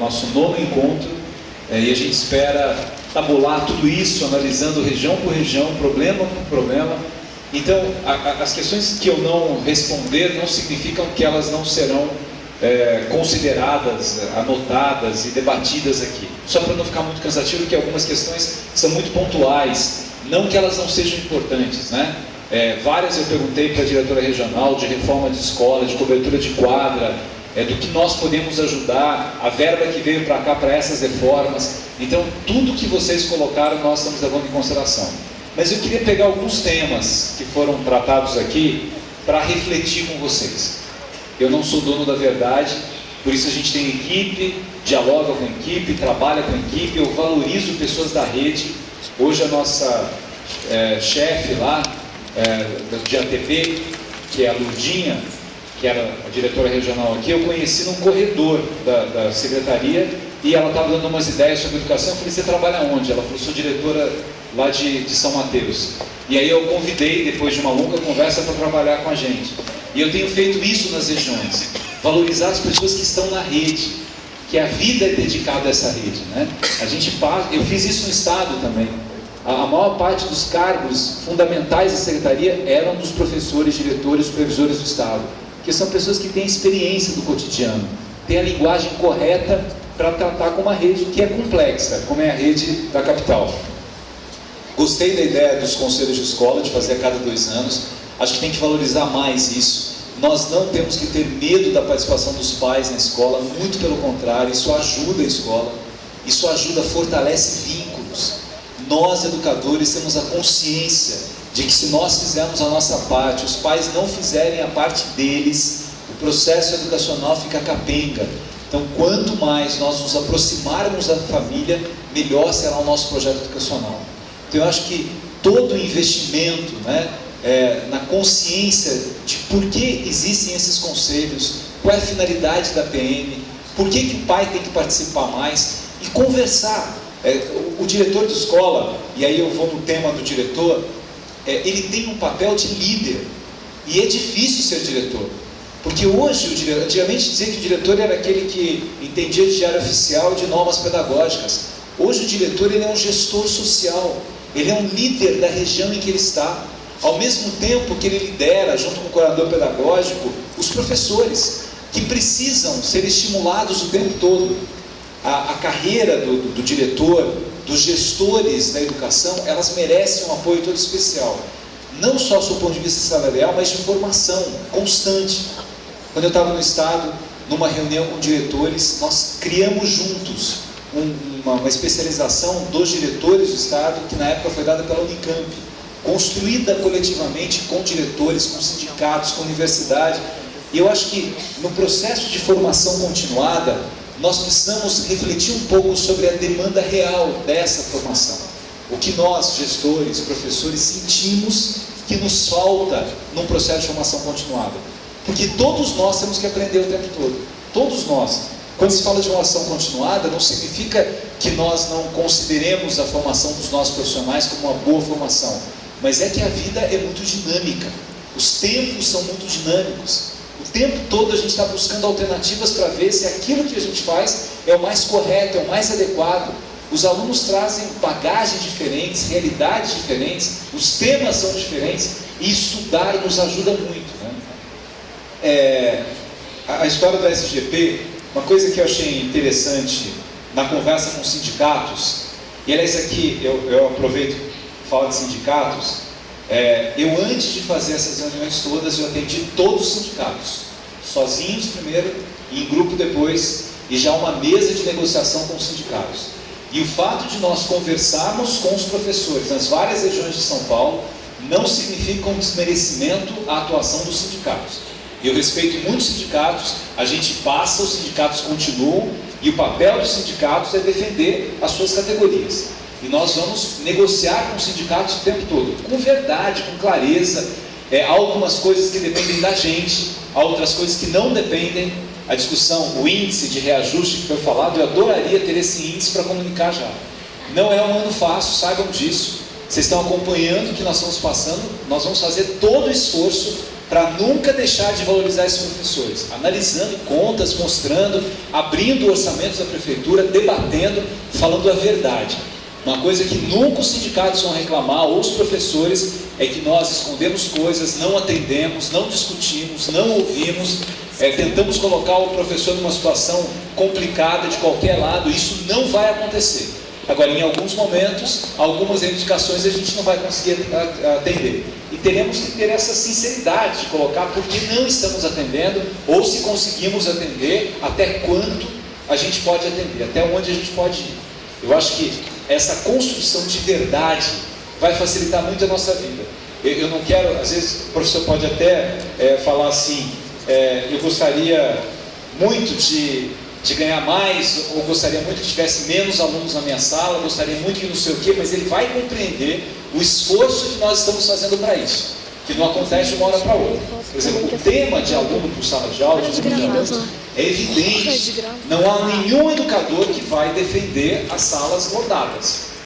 nosso 9º encontro, e a gente espera tabular tudo isso, analisando região por região, problema por problema. Então, as questões que eu não responder não significam que elas não serão consideradas, anotadas e debatidas aqui. Só para não ficar muito cansativo, que algumas questões são muito pontuais, não que elas não sejam importantes, né? Várias eu perguntei para a diretora regional de reforma de escola, de cobertura de quadra, do que nós podemos ajudar, a verba que veio para cá para essas reformas. Então, tudo que vocês colocaram nós estamos levando em consideração. Mas eu queria pegar alguns temas que foram tratados aqui para refletir com vocês. Eu não sou dono da verdade, por isso a gente tem equipe, dialoga com a equipe, trabalha com a equipe, eu valorizo pessoas da rede. Hoje a nossa chefe lá, de ATP, que é a Lurdinha, que era a diretora regional aqui, eu conheci num corredor da secretaria e ela estava dando umas ideias sobre educação. Eu falei, você trabalha onde? Ela falou, sou diretora lá de São Mateus. E aí eu convidei, depois de uma longa conversa, para trabalhar com a gente. E eu tenho feito isso nas regiões, valorizar as pessoas que estão na rede, que a vida é dedicada a essa rede, né? Eu fiz isso no Estado também. A maior parte dos cargos fundamentais da secretaria eram dos professores, diretores, supervisores do Estado, que são pessoas que têm experiência do cotidiano, têm a linguagem correta para tratar com uma rede que é complexa, como é a rede da capital. Gostei da ideia dos conselhos de escola, de fazer a cada 2 anos. Acho que tem que valorizar mais isso. Nós não temos que ter medo da participação dos pais na escola, muito pelo contrário, isso ajuda a escola, isso ajuda, fortalece vínculos. Nós, educadores, temos a consciência de que se nós fizermos a nossa parte, os pais não fizerem a parte deles, o processo educacional fica capenga. Então, quanto mais nós nos aproximarmos da família, melhor será o nosso projeto educacional. Então, eu acho que todo investimento, né, na consciência de por que existem esses conselhos, qual é a finalidade da PM, por que o pai tem que participar mais, e conversar. O diretor de escola, e aí eu vou no tema do diretor, ele tem um papel de líder, e é difícil ser diretor, porque hoje, antigamente dizia que o diretor era aquele que entendia de diário oficial e de normas pedagógicas. Hoje o diretor, ele é um gestor social, ele é um líder da região em que ele está, ao mesmo tempo que ele lidera, junto com o coordenador pedagógico, os professores, que precisam ser estimulados o tempo todo. A carreira do diretor, dos gestores da educação, elas merecem um apoio todo especial. Não só do ponto de vista salarial, mas de formação constante. Quando eu estava no Estado, numa reunião com diretores, nós criamos juntos uma especialização dos diretores do Estado, que na época foi dada pela Unicamp, construída coletivamente com diretores, com sindicatos, com universidade. E eu acho que no processo de formação continuada, nós precisamos refletir um pouco sobre a demanda real dessa formação. O que nós, gestores, professores, sentimos que nos falta num processo de formação continuada. Porque todos nós temos que aprender o tempo todo. Todos nós. Quando se fala de formação continuada, não significa que nós não consideremos a formação dos nossos profissionais como uma boa formação. Mas é que a vida é muito dinâmica. Os tempos são muito dinâmicos. O tempo todo a gente está buscando alternativas para ver se aquilo que a gente faz é o mais correto, é o mais adequado. Os alunos trazem bagagens diferentes, realidades diferentes, os temas são diferentes, e estudar nos ajuda muito, né? A história do SGP, uma coisa que eu achei interessante na conversa com os sindicatos, e aliás aqui eu aproveito para falar de sindicatos. Eu, antes de fazer essas reuniões todas, eu atendi todos os sindicatos, sozinhos primeiro, e em grupo depois, e já uma mesa de negociação com os sindicatos. E o fato de nós conversarmos com os professores nas várias regiões de São Paulo não significa um desmerecimento à atuação dos sindicatos. Eu respeito muitos sindicatos, a gente passa, os sindicatos continuam, e o papel dos sindicatos é defender as suas categorias. E nós vamos negociar com os sindicatos o tempo todo, com verdade, com clareza. Há algumas coisas que dependem da gente, há outras coisas que não dependem. A discussão, o índice de reajuste que foi falado, eu adoraria ter esse índice para comunicar já. Não é um ano fácil, saibam disso. Vocês estão acompanhando o que nós estamos passando, nós vamos fazer todo o esforço para nunca deixar de valorizar esses professores, analisando contas, mostrando, abrindo orçamentos da prefeitura, debatendo, falando a verdade. Uma coisa que nunca os sindicatos vão reclamar, ou os professores, é que nós escondemos coisas, não atendemos, não discutimos, não ouvimos, tentamos colocar o professor numa situação complicada de qualquer lado. Isso não vai acontecer. Agora, em alguns momentos, algumas reivindicações a gente não vai conseguir atender. E teremos que ter essa sinceridade de colocar por que não estamos atendendo, ou se conseguimos atender, até quanto a gente pode atender, até onde a gente pode ir. Eu acho que essa construção de verdade vai facilitar muito a nossa vida. Eu não quero, às vezes o professor pode até falar assim, eu gostaria muito de ganhar mais, ou gostaria muito que tivesse menos alunos na minha sala, gostaria muito que não sei o quê, mas ele vai compreender o esforço que nós estamos fazendo para isso, que não acontece de uma hora para outra. Por exemplo, o tema de aluno por sala de aula é evidente. Não há nenhum educador que vai defender as salas lotadas.